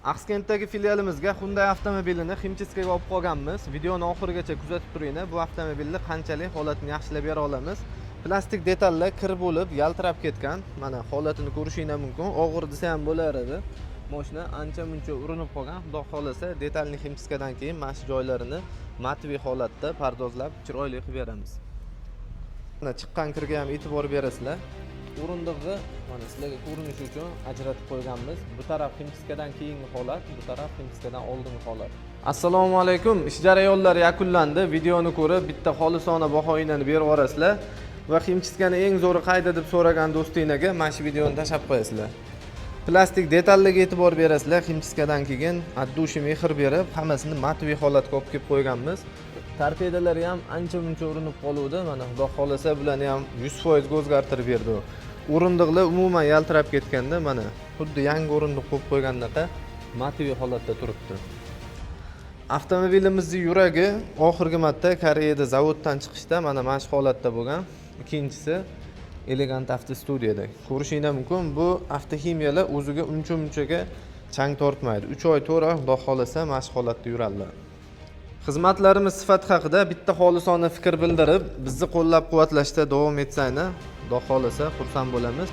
Axkenddagi filialimizga Hyundai avtomobilini ximchiskaga olib qolganmiz. Videoni oxirigacha kuzatib turinglar. Bu avtomobilni qanchalik holatini yaxshilab bera olamiz. Plastik detallar kir bo'lib, yaltirab ketgan. Mana holatini ko'rishingiz mumkin. Og'ir desa ham bo'lar edi. Mashina ancha-muncha urinib qolgan. Xudo xolasa, detalni ximchiskadan keyin mana shu joylarini matviy holatda pardozlab, chiroyli qilib beramiz. Mana chiqqan kirga ham e'tibor berasizlar. O'rindig'i mana sizlarga ko'rinish uchun ajratib qo'yganmiz. Bu taraf ximchiskadan keyingi holat, bu taraf ximchiskadan oldingi holat. Assalomu alaykum. Ish jarayonlari yakunlandi. Videoni ko'rib bitta xolisona bahoyini berib yuborasizlar va ximchiskani eng zo'ri qayda deb so'ragan do'stinglarga mana shu videoni tashab qo'yasizlar. Plastik detallarga e'tibor berasizlar. Ximchiskadan keyin addushi mehr berib, hammasini matviy holatga olib kelib qo'yganmiz. Torpedalari ham ancha-muncha urinib qoluvdi. Mana xudo xolasa bularni ham 100% o'zgartirib berdi. O'rindiqlar umuman yaltirab ketganda mana xuddi yangi o'rindiq qo'yib qo'ygandaqa matviy holatda turibdi. Avtomobilimizning yuragi oxirgi marta Koreyada zavoddan chiqishda mana shu holatda bo'lgan. Ikkinchisi Elegant Avto Studiyada. Ko'rishingiz mumkin, bu avtoximiyalar o'ziga uncha-munchaga chang tortmaydi. 3 oy 4 oy xudo xolasa mana shu holatda yuradilar. Xizmatlarimiz sifat haqida bitta xolisona fikr bildirib, bizni qo'llab-quvvatlashda davom etsanglar, xudo xolasa xursand bo'lamiz.